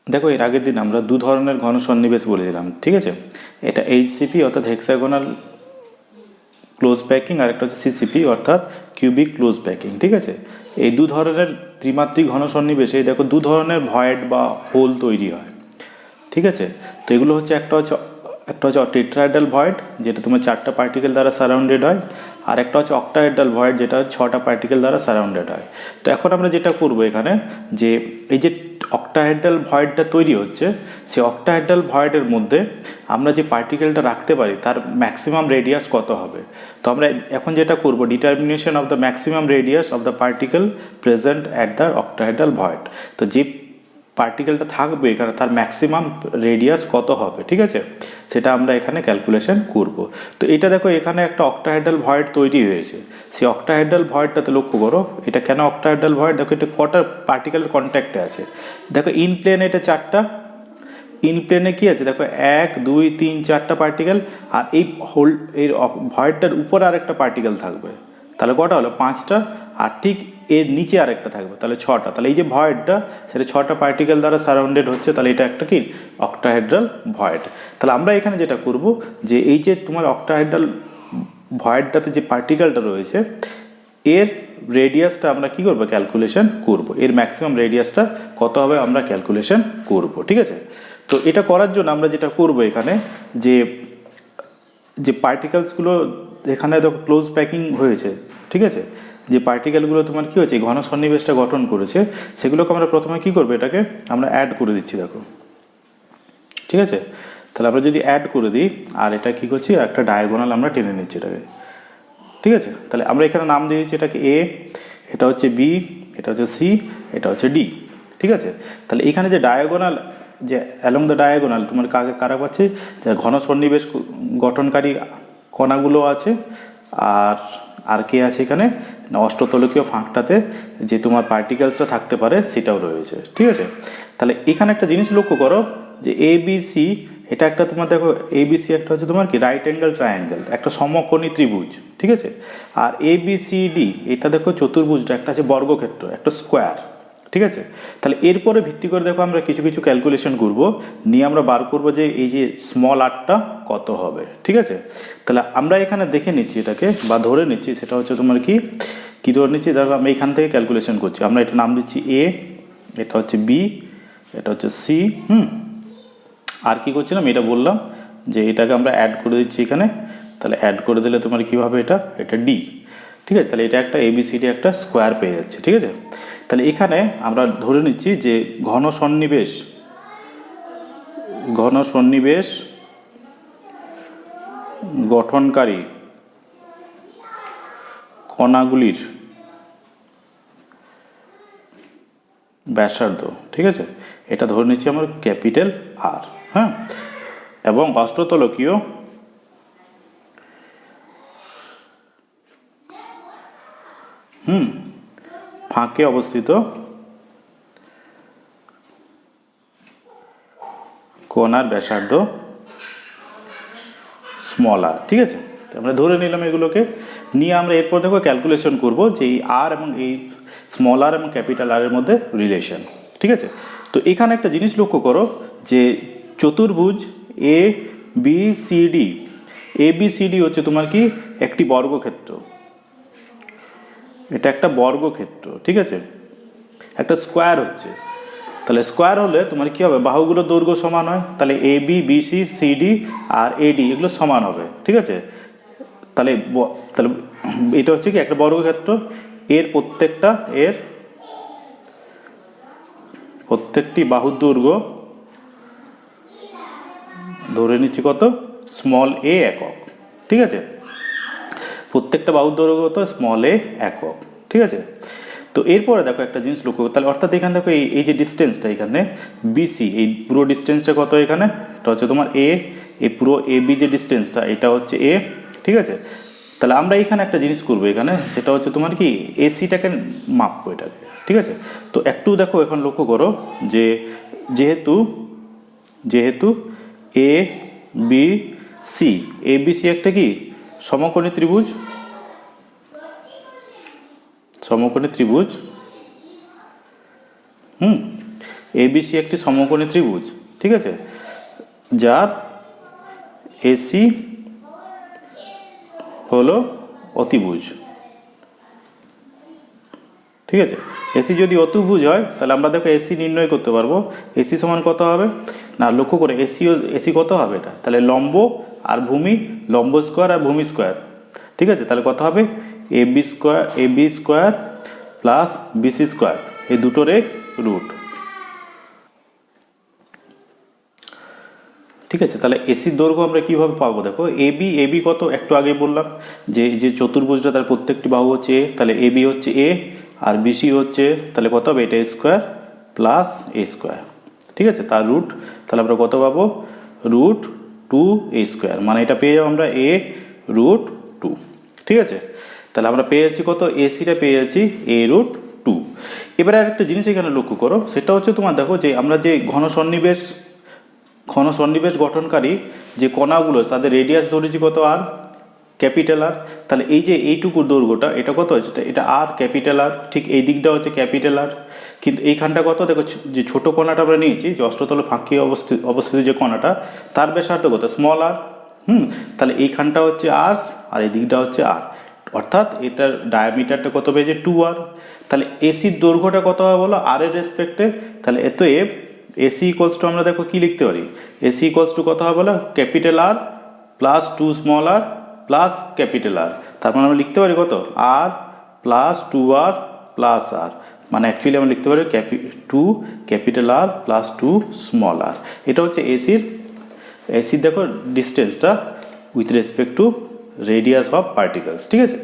দেখো এর আগের দিন আমরা দু ধরনের ঘন সন্নিবেশ বলেছিলাম, ঠিক আছে। এটা এইচসিপি অর্থাৎ হেক্সাগোনাল ক্লোজ প্যাকিং, আর একটা হচ্ছে সিসিপি অর্থাৎ কিউবিক ক্লোজ প্যাকিং, ঠিক আছে। এই দু ধরনের ত্রিমাত্রিক ঘন সন্নিবেশে দেখো দু ধরনের ভয়েড বা হোল তৈরি হয়, ঠিক আছে। তো এগুলো হচ্ছে একটা হচ্ছে টেট্রাহেড্রাল ভয়েড, যেটা তোমার 4টা পার্টিকেল দ্বারা সারাউন্ডেড হয়, আর একটা হচ্ছে অক্টাহেড্রাল ভয়েড, যেটা 6টা পার্টিকেল দ্বারা সারাউন্ডেড হয়। তো এখন আমরা যেটা করব এখানে, যে এই যে অক্টাহেড্রাল ভয়েডটা তৈরি হচ্ছে, সেই অক্টাহেড্রাল ভয়েডের মধ্যে আমরা যে পার্টিকেলটা রাখতে পারি তার ম্যাক্সিমাম রেডিয়াস কত হবে। তো আমরা এখন যেটা করব, determination of the maximum radius of the particle present at the octahedral void. তো যে পার্টিকেলটা থাকবে এখানে তার ম্যাক্সিমাম রেডিয়াস কত হবে, ঠিক আছে, সেটা আমরা এখানে ক্যালকুলেশন করব। তো এটা দেখো এখানে একটা অক্টাহেড্রাল ভয়েড তৈরি হয়েছে। সেই অক্টাহেড্রাল ভয়েডটাতে লক্ষ্য করো, এটা কেন অক্টাহেড্রাল ভয়েড, দেখো এটা কটা পার্টিকেলের কন্ট্যাক্টে আছে। দেখো ইন প্লেন এটা 4টা, ইন প্লেনে কি আছে দেখো 1 2 3 4টা পার্টিকেল, আর এই হোল এই ভয়েডটার উপরে আরেকটা পার্টিকেল থাকবে, তাহলে কটা হলো 5টা, আর ঠিক এর নিচে আরেকটা থাকবে, তাহলে 6টা। তাহলে এই যে ভয়েডটা সেটা 6টা পার্টিকেল দ্বারা সারাউন্ডেড হচ্ছে, তাহলে এটা একটা কি অক্টাহেড্রাল ভয়েড। তাহলে আমরা এখানে যেটা করব, যে এই যে তোমার অক্টাহেড্রাল ভয়েডটাতে যে পার্টিকেলটা রয়েছে এর রেডিয়াসটা আমরা কি করব, ক্যালকুলেশন করব। এর ম্যাক্সিমাম রেডিয়াসটা কত হবে আমরা ক্যালকুলেশন করব, ঠিক আছে। তো এটা করার জন্য আমরা যেটা করব এখানে, যে যে পার্টিকেলসগুলো এখানে দেখো ক্লোজ প্যাকিং হয়েছে, ঠিক আছে, যে পার্টিকেলগুলো তোমার কী হয়েছে ঘন সন্নিবেশটা গঠন করেছে, সেগুলোকে আমরা প্রথমে কী করবো, এটাকে আমরা অ্যাড করে দিচ্ছি দেখো, ঠিক আছে। তাহলে আমরা যদি অ্যাড করে দিই, আর এটা কী করছি, একটা ডায়াগোনাল আমরা টেনে নিচ্ছি এটাকে, ঠিক আছে। তাহলে আমরা এখানে নাম দিয়ে দিচ্ছি এটাকে এ, এটা হচ্ছে বি, এটা হচ্ছে সি, এটা হচ্ছে ডি, ঠিক আছে। তাহলে এখানে যে ডায়াগোনাল, যে অ্যালং দ্য ডায়াগোনাল তোমার কারা পাচ্ছে, ঘন সন্নিবেশ গঠনকারী কণাগুলো আছে, আর আর কে আছে এখানে না, অষ্টতলকীয় ফাঁকটাতে যে তোমার পার্টিকেলসটা থাকতে পারে সেটাও রয়েছে, ঠিক আছে। তাহলে এখানে একটা জিনিস লক্ষ্য করো, যে এ বি সি, এটা একটা তোমার দেখো এবিসি একটা হচ্ছে তোমার কি রাইট অ্যাঙ্গেল ট্রায়াঙ্গেল, একটা সমকোণী ত্রিভুজ, ঠিক আছে। আর এবিসিডি এটা দেখো চতুর্ভুজটা, একটা আছে বর্গক্ষেত্র, একটা স্কোয়ার, ঠিক আছে। তাহলে এরপরে ভিত্তি করে দেখো আমরা কিছু কিছু ক্যালকুলেশন করব, নিয়ে আমরা বার করব যে এই যে স্মল আরটা কত হবে, ঠিক আছে। তাহলে আমরা এখানে দেখে নিচ্ছি এটাকে, বা ধরে নিচ্ছি, সেটা হচ্ছে তোমার কি ধরে নিচ্ছি, দেখো আমরা এখান থেকে ক্যালকুলেশন করছি। আমরা এটা নাম দিচ্ছি এ, এটা হচ্ছে বি, এটা হচ্ছে সি, আর কি করছিলাম এটা বললাম, যে এটাকে আমরা অ্যাড করে দিচ্ছি এখানে। তাহলে অ্যাড করে দিলে তোমার কী হবে, এটা ডি, ঠিক আছে। তাহলে এটা একটা এবিসিডি একটা স্কোয়ার পেয়ে যাচ্ছে, ঠিক আছে। তাহলে এখানে আমরা ধরে নিচ্ছি যে ঘন সন্নিবেশ গঠনকারী কণাগুলির ব্যাসার্ধ, ঠিক আছে, এটা ধরে নিচ্ছি আমার ক্যাপিটাল আর, হ্যাঁ, এবং অষ্টতলকীয় ফাঁকে অবস্থিত কণার ব্যাসার্ধ স্মল আর, ঠিক আছে। তো আমরা ধরে নিলাম এগুলোকে, নিয়ে আমরা এরপর দেখো ক্যালকুলেশন করব যে এই আর এবং এই স্মল আর এবং ক্যাপিটাল আর এর মধ্যে রিলেশন, ঠিক আছে। তো এখানে একটা জিনিস লক্ষ্য করো, যে চতুর্ভুজ A B C D, A B C D হচ্ছে তোমার কি একটি বর্গক্ষেত্র, এটা একটা বর্গক্ষেত্র, ঠিক আছে, একটা স্কোয়ার হচ্ছে। তাহলে স্কোয়ার হলে তোমার কি হবে, বাহুগুলোর দৈর্ঘ্য সমান হয়, তাহলে A B B C C D আর এডি এগুলো সমান হবে, ঠিক আছে। তাহলে তাহলে এটা হচ্ছে কি একটা বর্গক্ষেত্র, এর প্রত্যেকটি বাহুর দৈর্ঘ্য ধরে নিচ্ছি কত, স্মল এ একক, ঠিক আছে। প্রত্যেকটা বাহুর দৈর্ঘ্য কত, স্মল এ একক, ঠিক আছে। তো এরপরে দেখো একটা জিনিস লক্ষ্য, তাহলে অর্থাৎ এখানে দেখো এই যে ডিস্টেন্সটা এখানে বিসি, এই পুরো ডিস্টেন্সটা কত এখানে, এটা হচ্ছে তোমার এ, এই পুরো এ বি যে ডিস্টেন্সটা এটা হচ্ছে এ, ঠিক আছে। তাহলে আমরা এখানে একটা জিনিস করবো এখানে, সেটা হচ্ছে তোমার কি এসিটাকে মাপবো এটাকে, ঠিক আছে। তো একটু দেখো এখন লক্ষ্য করো, যে যেহেতু A B C, A B C একটা কি সমকোণী ত্রিভুজ, এবিসি একটি সমকোণী ত্রিভুজ, ঠিক আছে, যার এসি হলো অতিভুজ, ঠিক আছে। এসি যদি অতিভুজ হয় তাহলে আমরা দেখো এসি নির্ণয় করতে পারবো। এসি সমান কত হবে না, লক্ষ্য করে এসি কত হবে এটা, তাহলে লম্ব আর ভূমি, লম্ব স্কোয়ার আর ভূমি স্কোয়ার, ঠিক আছে। তাহলে কত হবে AB square plus BC square, এই দুটোরে রুট, ঠিক আছে। তাহলে এসির দৈর্ঘ্য আমরা কীভাবে পাবো, দেখো এবি কত একটু আগে বললাম যে চতুর্ভুজটা তার প্রত্যেকটি বাহু হচ্ছে এ, তাহলে এবি হচ্ছে এ আর বিসি হচ্ছে, তাহলে কত হবে এটা স্কোয়ার প্লাস এ স্কোয়ার, ঠিক আছে, তার রুট। তাহলে আমরা কত পাবো রুট 2a স্কোয়ার, মানে এটা পেয়ে যাবো আমরা a রুট 2, ঠিক আছে। তাহলে আমরা পেয়ে যাচ্ছি কত, এসিটা পেয়ে যাচ্ছি a রুট 2। এবারে আরেকটা জিনিস এখানে লক্ষ্য করো, সেটা হচ্ছে তোমার দেখো যে আমরা যে ঘন সন্নিবেশ গঠনকারী যে কণাগুলো তাদের রেডিয়াস ধরেছি কত আর, ক্যাপিটাল আর। তাহলে এই যে এইটুকুর দৈর্ঘ্যটা এটা কত হচ্ছে, এটা আর ক্যাপিটাল আর, ঠিক এই দিকটা হচ্ছে ক্যাপিটাল আর, কিন্তু এইখানটা কত দেখো যে ছোট কণাটা আমরা নিয়েছি যে অষ্টতল ফাঁকি অবস্থিত যে কণাটা তার ব্যাসার্ধ কত স্মল আর, তাহলে এইখানটা হচ্ছে আর আর এই দিকটা হচ্ছে আর, অর্থাৎ এটার ডায়ামিটারটা কত পেয়েছে 2r। তাহলে এসির দৈর্ঘ্যটা কত হবে বলো আর এর রেসপেক্টে, তাহলে এত এফ এসি ইকোয়ালস টু আমরা দেখো কি লিখতে পারি, এসি ইকোয়ালস টু কত হবে বলো capital R plus 2 small R plus capital আর, তারপর আমরা লিখতে পারি কত আর প্লাস 2r প্লাস আর, মানে অ্যাকচুয়ালি আমরা লিখতে পারি 2 capital R plus 2 small R. এটা হচ্ছে এসির দেখো ডিস্টেন্সটা with respect to radius of particles, ঠিক আছে।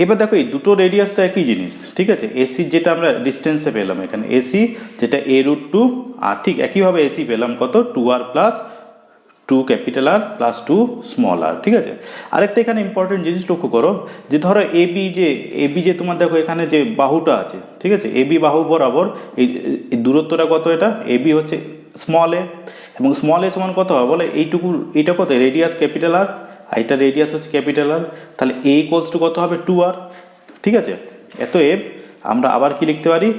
এবার দেখো এই দুটো রেডিয়াস তো একই জিনিস, ঠিক আছে। এসি যেটা আমরা ডিস্টেন্সে পেলাম এখানে এসি যেটা a রুট 2, আর ঠিক একইভাবে এসি পেলাম কত 2r plus 2 capital R plus 2 small R, ঠিক আছে। আরেকটা এখানে ইম্পর্টেন্ট জিনিস লক্ষ্য করো যে ধরো এবি যে তোমার দেখো এখানে যে বাহুটা আছে, ঠিক আছে, এবি বাহু বরাবর এই দূরত্বটা কত, এটা এবি হচ্ছে স্মল এ, এবং স্মল এ সমান কত হবে বলে এইটা কত রেডিয়াস ক্যাপিটাল আর, এটা রেডিয়াস হচ্ছে ক্যাপিটাল আর, তাহলে এ ইকোয়ালস টু কত হবে 2r, ঠিক আছে। এত এফ আমরা আবার কি লিখতে পারি,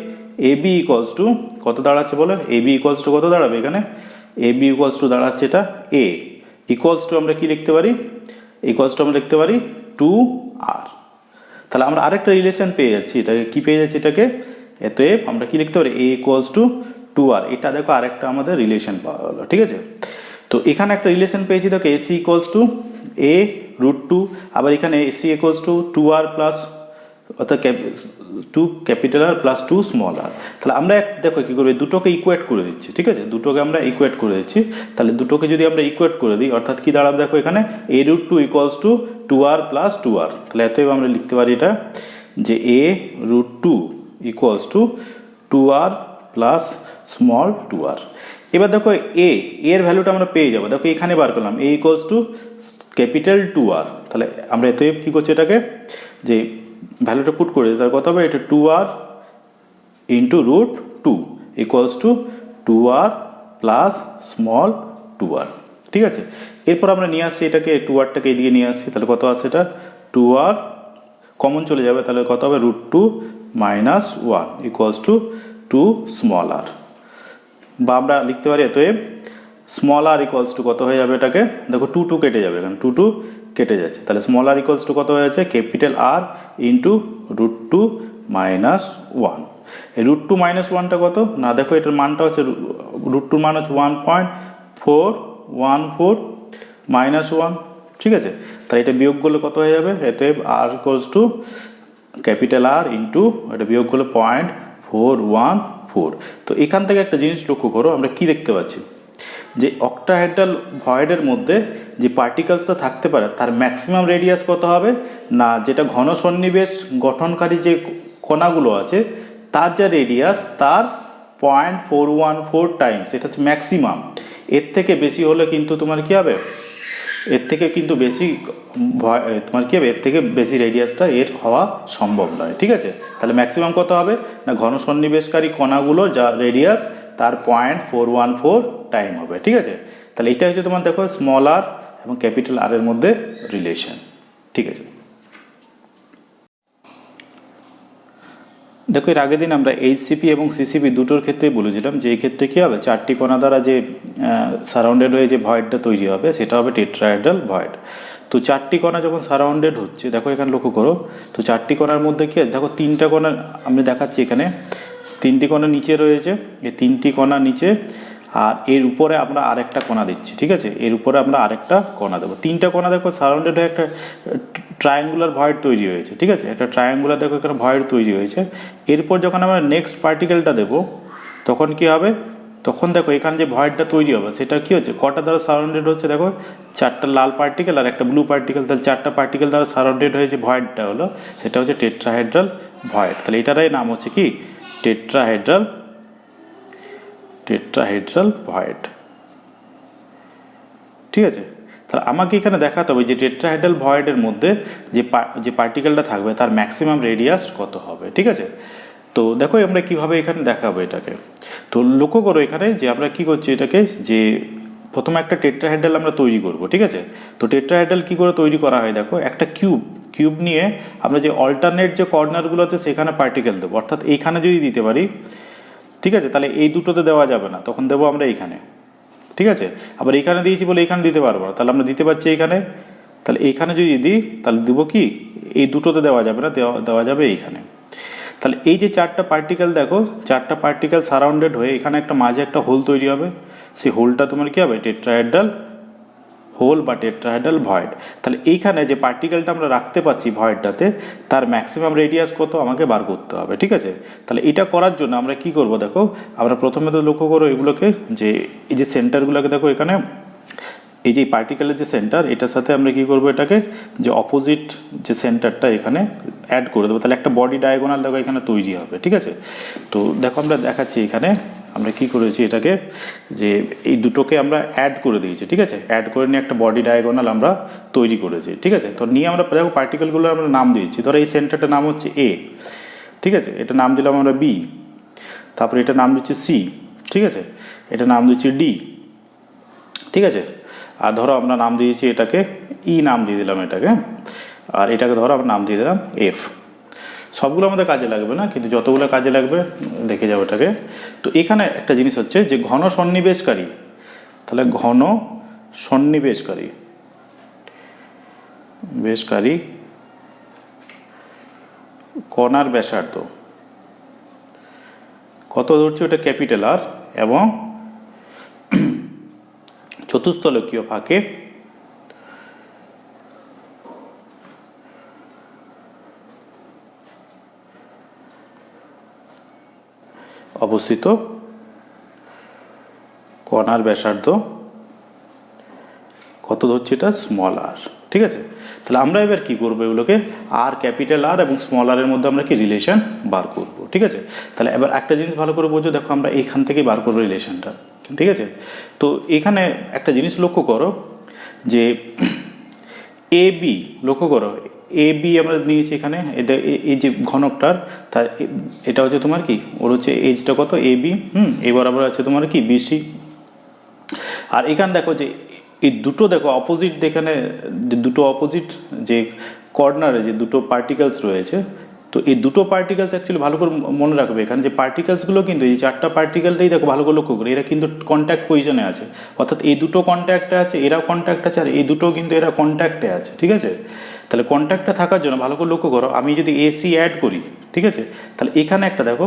এবি ইকোয়ালস টু কত দাঁড়াচ্ছে বলো, এবি ইকোয়ালস টু কত দাঁড়াবে এখানে, এবি ইকোয়ালস টু দাঁড়াচ্ছে এটা এ ইকোয়ালস টু আমরা কি লিখতে পারি, ইকোয়ালস টু আমরা লিখতে পারি 2r। তাহলে আমরা আরেকটা রিলেশন পেয়ে যাচ্ছি, এটাকে কি পেয়ে যাচ্ছি, এটাকে এত এফ আমরা কি লিখতে পারি এ ইকোয়ালস টু 2r, এটা দেখো আরেকটা আমাদের রিলেশন পাওয়া গেলো, ঠিক আছে। তো এখানে একটা রিলেশন পেয়েছি দেখো AC equals to a root 2, আবার এখানে AC equals to 2r plus অর্থাৎ 2 ক্যাপিটাল আর প্লাস 2 স্মল আর। তাহলে আমরা দেখো কী করবো দুটোকে ইকুয়েট করে দিচ্ছি, ঠিক আছে, দুটোকে আমরা ইকুয়েট করে দিচ্ছি। তাহলে দুটোকে যদি আমরা ইকুয়েট করে দিই অর্থাৎ কি দাঁড়াবে দেখো এখানে a root 2 equals to 2r plus 2r, তাহলে এতএব আমরা লিখতে পারি এটা যে a root 2 equals to 2r plus small 2r। এবার দেখো এর ভ্যালুটা আমরা পেয়ে যাবো, দেখো এখানে বার করলাম a equals to capital 2r, তাহলে আমরা এতএব কী করছি এটাকে যে ভ্যালুটা পুট করে তার কত হবে এটা 2r into root 2 equals to 2r plus small 2r, ঠিক আছে। এরপর আমরা নিয়ে আসছি এটাকে 2rটাকে এদিকে নিয়ে আসছি, তাহলে কত আছে এটা 2r কমন চলে যাবে, তাহলে কত হবে root 2 minus 1 equals to 2 small R, বা আমরা লিখতে পারি এতএব স্মল আর ইকুয়ালস টু কত হয়ে যাবে, এটাকে দেখো 2 কেটে যাবে, কারণ 2 কেটে যাচ্ছে, তাহলে স্মল আর ইকুয়ালস টু কত হয়ে যাচ্ছে capital R into root 2 minus 1। এই রুট 2 মাইনাস 1টা কত না, দেখো এটার মানটা হচ্ছে রুট 2 মান হচ্ছে 1.414 মাইনাস 1, ঠিক আছে। তাহলে এটা বিয়োগ করলে কত হয়ে যাবে, এতে R equals to capital R into এটা বিয়োগ করলে 0.414। তো এখান থেকে একটা জিনিস লক্ষ্য করো, আমরা কি দেখতে পাচ্ছি যে অক্টাহেড্রাল ভয়েডের মধ্যে যে পার্টিকেলসটা থাকতে পারে তার ম্যাক্সিমাম রেডিয়াস কত হবে না, যেটা ঘন সন্নিবেশ গঠনকারী যে কণাগুলো আছে তার যা রেডিয়াস তার 0.414 টাইমস, এটা হচ্ছে ম্যাক্সিমাম। এর থেকে বেশি হলে কিন্তু তোমার কী হবে, এর থেকে কিন্তু বেশি তোমার কী হবে, এর থেকে বেশি রেডিয়াসটা এর হওয়া সম্ভব নয়, ঠিক আছে। তাহলে ম্যাক্সিমাম কত হবে না, ঘন সন্নিবেশকারী কণাগুলো যা রেডিয়াস তার 0.414 টাইম হবে, ঠিক আছে। তাহলে এটা হচ্ছে তোমার দেখো স্মল আর এবং ক্যাপিটাল আর এর মধ্যে রিলেশন, ঠিক আছে। দেখো এর আগের দিন আমরা এইচসিপি এবং সিসিপি দুটোর ক্ষেত্রেই বলেছিলাম যে এই ক্ষেত্রে কী হবে, চারটি কণা দ্বারা যে সারাউন্ডেড হয়ে যে ভয়েডটা তৈরি হবে সেটা হবে টেট্রাহেড্রাল ভয়েড। তো চারটি কণা যখন সারাউন্ডেড হচ্ছে, দেখো এখানে লক্ষ্য করো, তো চারটি কণার মধ্যে কি দেখো তিনটা কণা আমি দেখাচ্ছি এখানে, তিনটি কণা নিচে রয়েছে, এই তিনটি কণা নিচে, আর এর উপরে আমরা আরেকটা কণা দিচ্ছি, ঠিক আছে, এর উপরে আমরা আরেকটা কণা দেবো। তিনটা কণা দেখো সারাউন্ডেড হয়ে একটা ট্রায়াঙ্গুলার ভয়েড তৈরি হয়েছে, ঠিক আছে, একটা ট্রায়াঙ্গুলার দেখো এখানে ভয়েড তৈরি হয়েছে। এরপর যখন আমরা নেক্সট পার্টিকেলটা দেবো তখন কি হবে, তখন দেখো এখানে যে ভয়েডটা তৈরি হবে সেটা কি হচ্ছে, কটা দ্বারা সারাউন্ডেড হচ্ছে, দেখো চারটা লাল পার্টিকেল আর একটা ব্লু পার্টিকেল, তাহলে চারটা পার্টিকেল দ্বারা সারাউন্ডেড হয়ে যে ভয়েডটা হলো সেটা হচ্ছে টেট্রাহেড্রাল ভয়েড। তাহলে এটারই নাম হচ্ছে কি টেট্রাহেড্রাল ভয়েড, ঠিক আছে। তাহলে আমাকে এখানে দেখাতে হবে যে টেট্রাহেড্রাল ভয়েডের মধ্যে যে পার্টিকেলটা থাকবে তার ম্যাক্সিমাম রেডিয়াস কত হবে, ঠিক আছে। তো দেখো আমরা কিভাবে এখানে দেখাবো এটাকে। তো লক্ষ্য করো এখানে যে আমরা কি করছি এটাকে, যে প্রথমে একটা টেট্রাহেড্রাল আমরা তৈরি করব, ঠিক আছে। তো টেট্রাহেড্রাল কি করে তৈরি করা হয়, দেখো একটা কিউব নিয়ে আমরা যে অল্টারনেট যে কর্নারগুলো আছে সেখানে পার্টিকেল দেবো, অর্থাৎ এইখানে যদি দিতে পারি, ঠিক আছে, তাহলে এই দুটোতে দেওয়া যাবে না, তখন দেবো আমরা এইখানে, ঠিক আছে। আবার এইখানে দিয়েছি বলে এইখানে দিতে পারবো না, তাহলে আমরা দিতে পারছি এইখানে, তাহলে এইখানে যদি দিই তাহলে দেবো কি, এই দুটোতে দেওয়া যাবে না, দেওয়া যাবে এইখানে। তাহলে এই যে চারটা পার্টিকেল দেখো, চারটা পার্টিকেল সারাউন্ডেড হয়ে এখানে একটা মাঝে একটা হোল তৈরি হবে, সেই হোলটা তোমার কি হবে টেট্রাহেড্রাল হোল বা টেট্রাহেড্রাল ভয়েড। তাহলে এইখানে যে পার্টিকেলটা আমরা রাখতে পারছি ভয়েডটাতে তার ম্যাক্সিমাম রেডিয়াস কত আমাকে বার করতে হবে, ঠিক আছে। তাহলে এটা করার জন্য আমরা কি করব, দেখো আমরা প্রথমে তো লক্ষ্য করো এগুলোকে, যে এই যে সেন্টারগুলোকে দেখো এখানে, এই যে পার্টিকেলের যে সেন্টার এটার সাথে আমরা কি করব, এটাকে যে অপোজিট যে সেন্টারটা এখানে অ্যাড করে দেবো, তাহলে একটা বডি ডায়াগোনাল দেখো এখানে তৈরি হবে, ঠিক আছে। তো দেখো আমরা দেখাচ্ছি এখানে আমরা কি করেছি এটাকে, যে এই দুটোকে আমরা অ্যাড করে দিয়েছি, ঠিক আছে, অ্যাড করে নিয়ে একটা বডি ডায়াগোনাল আমরা তৈরি করেছি, ঠিক আছে। তো নিয়ে আমরা দেখো পার্টিকেলগুলো আমরা নাম দিয়েছি, ধরো এই সেন্টারটার নাম হচ্ছে এ, ঠিক আছে, এটা নাম দিলাম আমরা বি, তারপরে এটা নাম দিচ্ছি সি, ঠিক আছে, এটা নাম দিচ্ছি ডি, ঠিক আছে। আর ধরো আমরা নাম দিয়েছি এটাকে ই নাম দিয়ে দিলাম এটাকে, আর এটাকে ধরো আমরা নাম দিয়ে দিলাম এফ। সবগুলো আমাদের কাজে লাগবে না, কিন্তু যতগুলো কাজে লাগবে দেখে যাবো এটাকে। তো এখানে একটা জিনিস হচ্ছে যে ঘন সন্নিবেশকারী, তাহলে ঘন সন্নিবেশকারী কণার ব্যাসার্ধ কত ধরছে, ওটা ক্যাপিটাল আর, এবং চতুস্থলকীয় ফাঁকে অবস্থিত কণার ব্যাসার্ধ কত ধরছে, এটা স্মল আর, ঠিক আছে। তাহলে আমরা এবার কি করবো, এগুলোকে আর ক্যাপিটাল আর এবং স্মল আর এর মধ্যে আমরা কি রিলেশন বার করব, ঠিক আছে। তাহলে এবার একটা জিনিস ভালো করে বোঝো, দেখো আমরা এইখান থেকেই বার করবো রিলেশনটা, ঠিক আছে। তো এখানে একটা জিনিস লক্ষ্য করো যে এ বি, লক্ষ্য করো এ বি আমরা নিয়েছি এখানে, এই যে ঘনকটার তার এটা হচ্ছে তোমার কি, ওর হচ্ছে এইজটা কত এ বি, এই বরাবর আছে তোমার কি বিসি। আর এখানে দেখো যে এই দুটো দেখো অপোজিট, এখানে দুটো অপোজিট যে কর্নারে যে দুটো পার্টিকেলস রয়েছে, তো এই দুটো পার্টিকেলস অ্যাকচুয়ালি ভালো করে মনে রাখবে এখানে যে পার্টিকেলসগুলো কিন্তু এই চারটা পার্টিকেলটাই দেখো ভালো করে লক্ষ্য করে, এরা কিন্তু কন্ট্যাক্ট পজিশনে আছে, অর্থাৎ এই দুটো কন্ট্যাক্টে আছে, এরাও কন্ট্যাক্ট আছে, আর এই দুটো কিন্তু এরা কন্ট্যাক্টে আছে, ঠিক আছে। তাহলে কন্ট্যাক্টটা থাকার জন্য ভালো করে লক্ষ্য করো, আমি যদি এসি অ্যাড করি, ঠিক আছে, তাহলে এখানে একটা দেখো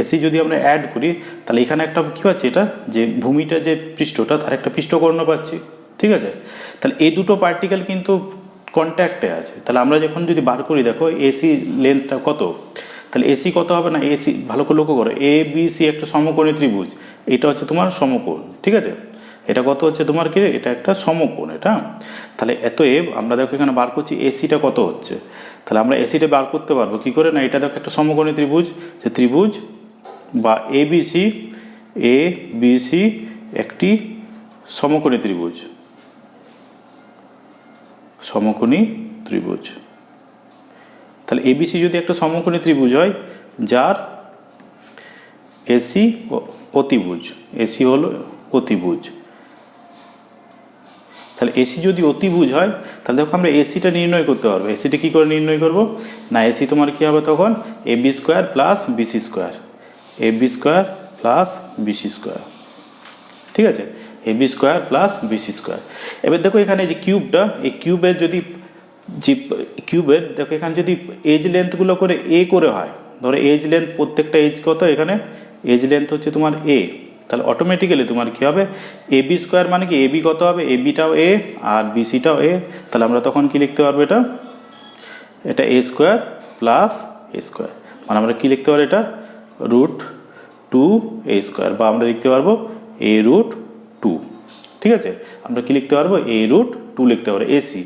এসি যদি আমরা অ্যাড করি তাহলে এখানে একটা কী পাচ্ছি, এটা যে ভূমিটা যে পৃষ্ঠটা তার একটা পৃষ্ঠকর্ণ পাচ্ছি, ঠিক আছে। তাহলে এই দুটো পার্টিকেল কিন্তু কন্ট্যাক্টে আছে, তাহলে আমরা যখন যদি বার করি দেখো এসি লেন্থটা কত, তাহলে এসি কত হবে না, এসি ভালো করে লক্ষ্য করো এ বি সি একটা সমকোণী ত্রিভুজ, এটা হচ্ছে তোমার সমকোণ, ঠিক আছে, এটা কত হচ্ছে তোমার কি, এটা একটা সমকোণ এটা। তাহলে এত আমরা দেখো এখানে বার করছি এসিটা কত হচ্ছে, তাহলে আমরা এসিটা বার করতে পারবো কী করে না, এটা দেখো একটা সমকোণী ত্রিভুজ, যে ত্রিভুজ বা এ বি সি একটি সমকোণী ত্রিভুজ, তাহলে এবিসি যদি একটা সমকোণী ত্রিভুজ হয় যার এসি অতিভুজ, এসি হলো অতিভুজ, তাহলে এসি যদি অতিভুজ হয় তাহলে দেখো আমরা এসিটা নির্ণয় করতে পারবো। এসিটা কী করে নির্ণয় করব না, এসি তোমার কী হবে তখন AB square plus BC square, AB square plus BC square, ঠিক আছে, AB square plus BC square. এবার দেখো এখানে যে কিউবটা, এই কিউবের যদি যে কিউবের দেখো এখানে যদি এজ লেন্থগুলো করে এ করে হয়, ধরো এজ লেন্থ প্রত্যেকটা এজ কত, এখানে এজ লেন্থ হচ্ছে তোমার এ, তাহলে অটোমেটিক্যালি তোমার কী হবে এবি স্কোয়ার মানে কি এবি কত হবে, এবিটাও এ আর বিসিটাও এ, তাহলে আমরা তখন কি লিখতে পারবো এটা, এটা এ স্কোয়ার প্লাস এ স্কোয়ার, মানে আমরা কী লিখতে পারবো এটা রুট টু এ স্কোয়ার, বা আমরা লিখতে পারবো এ রুট টু, ঠিক আছে, আমরা কি লিখতে পারবো এ রুট টু লিখতে পারবো এসি।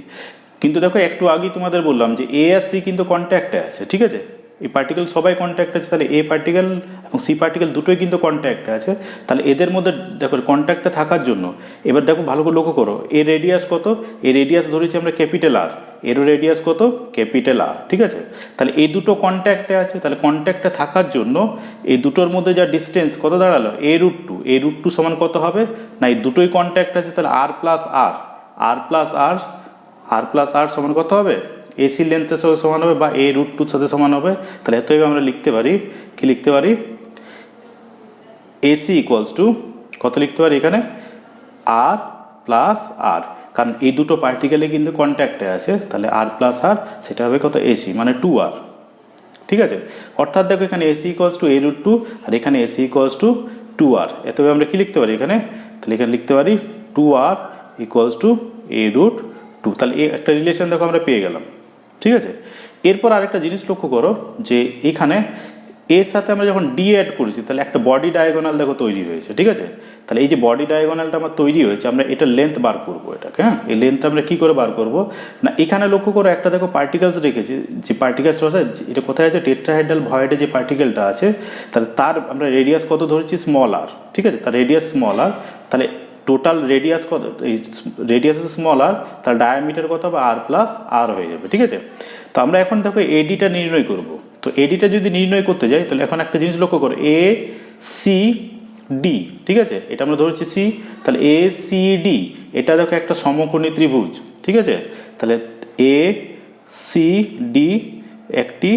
কিন্তু দেখো একটু আগেই তোমাদের বললাম যে এ আর সি কিন্তু কন্ট্যাক্টে আছে, ঠিক আছে, এই পার্টিকেল সবাই কন্ট্যাক্ট আছে, তাহলে এ পার্টিকেল এবং সি পার্টিকেল দুটোই কিন্তু কন্ট্যাক্টে আছে। তাহলে এদের মধ্যে দেখো কন্ট্যাক্টে থাকার জন্য এবার দেখো ভালো করে লক্ষ্য করো, এর রেডিয়াস কত, এই রেডিয়াস ধরেছি আমরা ক্যাপিটাল আর, এরও রেডিয়াস কত ক্যাপিটাল আর, ঠিক আছে, তাহলে এই দুটো কন্ট্যাক্টে আছে, তাহলে কন্ট্যাক্টে থাকার জন্য এই দুটোর মধ্যে যা ডিস্টেন্স কত দাঁড়ালো এ root two, a root two সমান কত হবে না এই দুটোই কন্ট্যাক্ট আছে, তাহলে আর প্লাস আর, আর প্লাস আর, আর প্লাস আর সমান কত হবে এসি লেন্থের সাথে সমান হবে বা এ রুট টুর সাথে সমান হবে। তাহলে এতএব আমরা লিখতে পারি কি লিখতে পারি এসি ইকুয়ালস টু কত লিখতে পারি এখানে আর প্লাস আর, কারণ এই দুটো পার্টিকেলে কিন্তু কন্ট্যাক্টে আছে, তাহলে আর প্লাস আর সেটা হবে কত এসি মানে টু আর, ঠিক আছে, অর্থাৎ দেখো এখানে AC equals to a root two R এখানে AC equals to two R, এতএব আমরা কি লিখতে পারি এখানে, তাহলে এখানে লিখতে পারি two R equals to a root two, তাহলে এই একটা রিলেশন দেখো আমরা পেয়ে গেলাম, ঠিক আছে। এরপর আরেকটা জিনিস লক্ষ্য করো যে এখানে এর সাথে আমরা যখন ডি অ্যাড করেছি তাহলে একটা বডি ডায়াগোনাল দেখো তৈরি হয়েছে, ঠিক আছে, তাহলে এই যে বডি ডায়াগোনালটা আমার তৈরি হয়েছে আমরা এটা লেন্থ বার করবো এটাকে, হ্যাঁ এই লেন্থটা আমরা কী করে বার করবো না এখানে লক্ষ্য করো একটা দেখো পার্টিকেলস রেখেছি, যে পার্টিকেলস এটা কোথায় আছে টেট্রাহাইড্রাল ভয়েডে যে পার্টিকেলটা আছে তাহলে তার আমরা রেডিয়াস কত ধরেছি স্মল আর, ঠিক আছে, তার রেডিয়াস স্মল আর, তাহলে টোটাল রেডিয়াস কত, এই রেডিয়াস স্মল আর, তার ডায়ামিটার কত হবে আর প্লাস আর হয়ে যাবে, ঠিক আছে। তো আমরা এখন দেখো এডিটা নির্ণয় করব, তো এডিটা যদি নির্ণয় করতে যাই তাহলে এখন একটা জিনিস লক্ষ্য করো এ সি ডি, ঠিক আছে, এটা আমরা ধরেছি সি, তাহলে এ সি ডি এটা দেখো একটা সমকোণী ত্রিভুজ, ঠিক আছে, তাহলে এ সি ডি একটি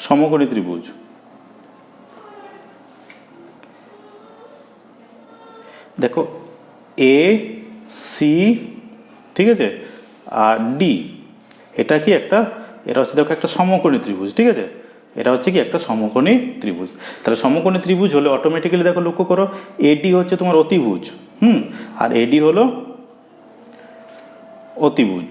সমকোণী ত্রিভুজ, দেখো এ সি, ঠিক আছে, আর ডি এটা কি একটা, এটা হচ্ছে দেখো একটা সমকোণী ত্রিভুজ, ঠিক আছে, এটা হচ্ছে কি একটা সমকোণী ত্রিভুজ, তাহলে সমকোণী ত্রিভুজ হলে অটোমেটিক্যালি দেখো লক্ষ্য করো এডি হচ্ছে তোমার অতিভুজ, আর এডি হলো অতিভুজ,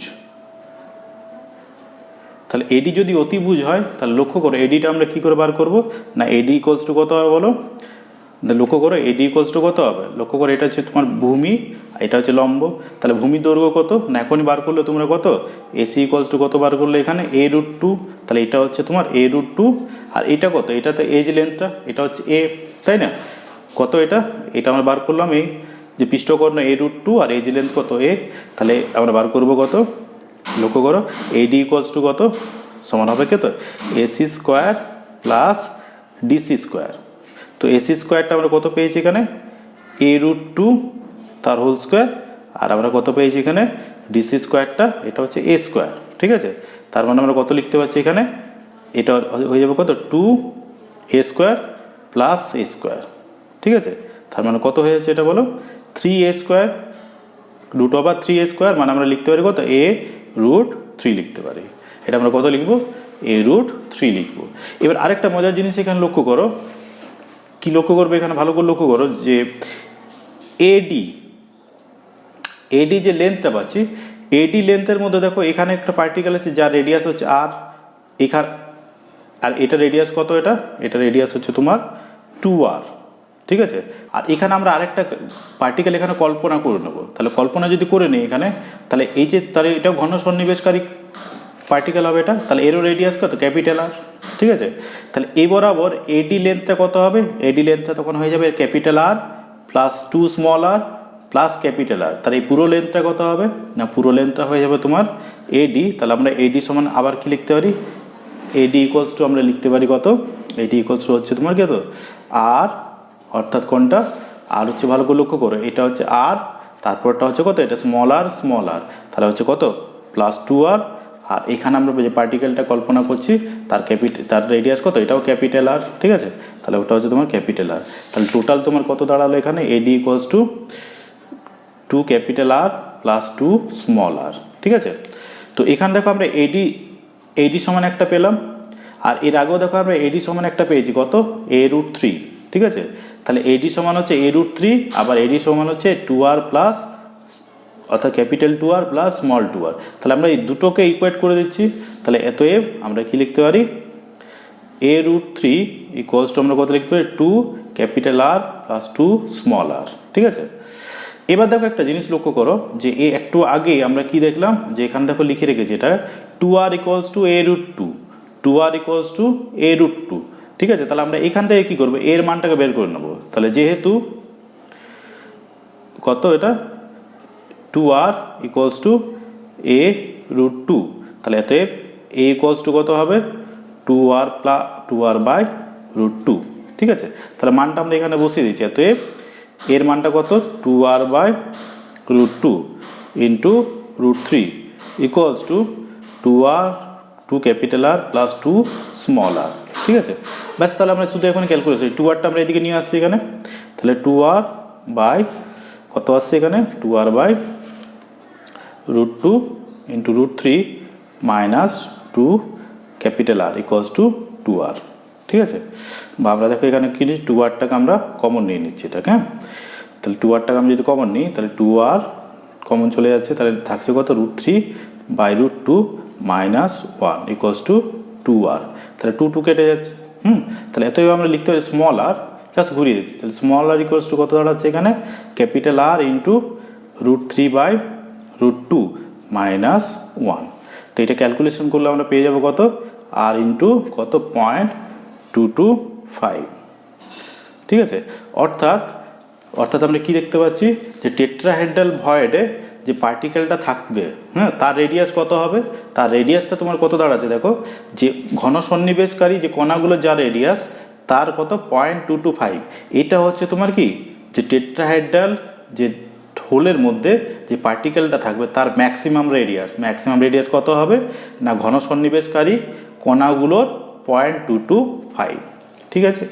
তাহলে এডি যদি অতিভুজ হয় তাহলে লক্ষ্য করো এডিটা আমরা কি করে বার করব না এডি ইকুয়ালস টু কত হবে বলো, লক্ষ্য করো এডি ইকুয়ালস টু কত হবে, লক্ষ্য করো এটা হচ্ছে তোমার ভূমি, এটা হচ্ছে লম্ব, তাহলে ভূমির দৈর্ঘ্য কত না এখনই বার করলে তোমরা কত এসি ইকুয়ালস টু কত বার করলে এখানে এ রুট টু, তাহলে এটা হচ্ছে তোমার এ রুট টু, আর এটা কত, এটা তো এজ লেন্থটা এটা হচ্ছে এ, তাই না, কত এটা, এটা আমরা বার করলাম এই যে পৃষ্ঠকর্ণ এ রুট টু আর এজ লেন্থ কত এ, তাহলে আমরা বার করবো কত, লক্ষ্য করো এডি ইকুয়ালস টু কত সমান হবে কত AC square plus DC square, তো এসি স্কোয়ারটা আমরা কত পেয়েছি এখানে এ রুট টু তার হোল স্কোয়ার, আর আমরা কত পেয়েছি এখানে ডিসি স্কোয়ারটা এটা হচ্ছে এ স্কোয়ার, ঠিক আছে, তার মানে আমরা কত লিখতে পারছি এখানে এটা হয়ে যাবে কত টু এ স্কোয়ার প্লাস এ স্কোয়ার, ঠিক আছে, তার মানে কত হয়ে যাচ্ছে এটা বলো থ্রি এ স্কোয়ার রুট ওভার থ্রি এ স্কোয়ার, মানে আমরা লিখতে পারি কত এ রুট থ্রি লিখতে পারি, এটা আমরা কত লিখবো এ রুট থ্রি লিখবো। এবার আরেকটা মজার জিনিস এখানে লক্ষ্য করো, কি লক্ষ্য করবে এখানে ভালো করে লক্ষ্য করো যে এডি, এডি যে লেন্থটা পাচ্ছি এডি লেন্থের মধ্যে দেখো এখানে একটা পার্টিকেল আছে যার রেডিয়াস হচ্ছে আর, এখানে আর এটা রেডিয়াস কত, এটা রেডিয়াস হচ্ছে তোমার টু আর, ঠিক আছে, আর এখানে আমরা আরেকটা পার্টিকেল এখানে কল্পনা করে নেবো, তাহলে কল্পনা যদি করে নিই এখানে তাহলে এই যে তাহলে এটা ঘন সন্নিবেশকারী পার্টিকেল হবে এটা, তাহলে এরও রেডিয়াস কত ক্যাপিটাল আর, ঠিক আছে, তাহলে এই বরাবর এডি লেন্থটা কত হবে, এডি লেন্থটা তখন হয়ে যাবে capital R plus two small R plus capital R, তাহলে এই পুরো লেন্থটা কত হবে না পুরো লেন্থটা হয়ে যাবে তোমার এডি, তাহলে আমরা এডি সমান আবার কি লিখতে পারি এডি ইকুয়ালস টু আমরা লিখতে পারি কত এডি ইকুয়ালস টু হচ্ছে তোমার কত আর, অর্থাৎ কোনটা আর হচ্ছে ভালো করে লক্ষ্য করো এটা হচ্ছে আর, তারপরটা হচ্ছে কত, এটা স্মল আর, তাহলে হচ্ছে কত প্লাস 2r। আর এখানে আমরা যে পার্টিকেলটা কল্পনা করছি তার রেডিয়াস কত, এটাও ক্যাপিটাল আর, ঠিক আছে, তাহলে ওটা হচ্ছে তোমার ক্যাপিটাল আর। তাহলে টোটাল তোমার কত দাঁড়ালো এখানে, AD equals to 2 capital R plus 2 small R, ঠিক আছে। তো এখানে দেখো আমরা এডি সমান একটা পেলাম, আর এর আগেও দেখো আমরা এডি সমান একটা পেয়েছি কত, a√3, ঠিক আছে। তাহলে এডি সমান হচ্ছে a√3, আবার এডি সমান হচ্ছে 2r প্লাস, অর্থাৎ capital 2r plus small 2r। তাহলে আমরা এই দুটোকে ইকুয়েট করে দিচ্ছি। তাহলে এতএব আমরা কি লিখতে পারি, a√3 ইকুয়ালস টু আমরা কত লিখতে পারি, 2 capital R plus 2 small R, ঠিক আছে। এবার দেখো একটা জিনিস লক্ষ্য করো, যে একটু আগে আমরা কি দেখলাম, যে এখানে দেখো লিখে রেখেছি এটা 2r equals to a√2, 2r equals to a√2, ঠিক আছে। তাহলে আমরা এখান থেকে কি করবো, এর মানটাকে বের করে নেবো। তাহলে যেহেতু কত এটা 2r ইকুয়ালস টু a√2, তাহলে এতএব a ইকুয়ালস টু কত হবে, 2r প্লাস 2r বাই √2, ঠিক আছে। তাহলে মানটা আমরা এখানে বসিয়ে দিচ্ছি, এতএব এর মানটা কত, 2r by √2 into √3 equals to 2r 2 capital R plus 2 small R, ঠিক আছে। ব্যাস, তাহলে আমরা শুধু এখন ক্যালকুলেশন 2rটা আমরা এদিকে নিয়ে আসছি এখানে। তাহলে 2r বাই কত আসছে এখানে, 2r by √2 into √3 minus 2 capital R equals to 2r, ঠিক আছে। বা আমরা দেখো এখানে কি নিচ্ছি, 2rটাকে আমরা কমন নিয়ে নিচ্ছি এটাকে, হ্যাঁ। তাহলে 2rটাকে আমি যদি কমন নিই, তাহলে 2r কমন চলে যাচ্ছে, তাহলে থাকছে কত, √3 by √2 minus 1 equals to 2r। তাহলে 2 2 কেটে যাচ্ছে, তাহলে এতই আমরা লিখতে পারি স্মল আর, জাস্ট ঘুরিয়ে দিচ্ছি। তাহলে স্মল আর ইকুয়ালস টু কত দাঁড়াচ্ছে এখানে, capital R into √3 by √2 minus 1। তো এটা ক্যালকুলেশন করলে আমরা পেয়ে যাবো কত, আর ইন্টু কত 0.225, ঠিক আছে। অর্থাৎ আমরা কি দেখতে পাচ্ছি, যে টেট্রাহেড্রাল ভয়েডে যে পার্টিকেলটা থাকবে, হ্যাঁ, তার রেডিয়াস কত হবে, তার রেডিয়াসটা তোমার কত দাঁড়াচ্ছে দেখো, যে ঘন সন্নিবেশকারী যে কণাগুলো যা রেডিয়াস তার কত 0.225। এটা হচ্ছে তোমার কি, যে টেট্রাহেড্রাল যে হোলের মধ্যে যে পার্টিকেলটা থাকবে তার ম্যাক্সিমাম রেডিয়াস কত হবে না, ঘন সন্নিবেশকারী কণাগুলোর 0.225, ঠিক আছে।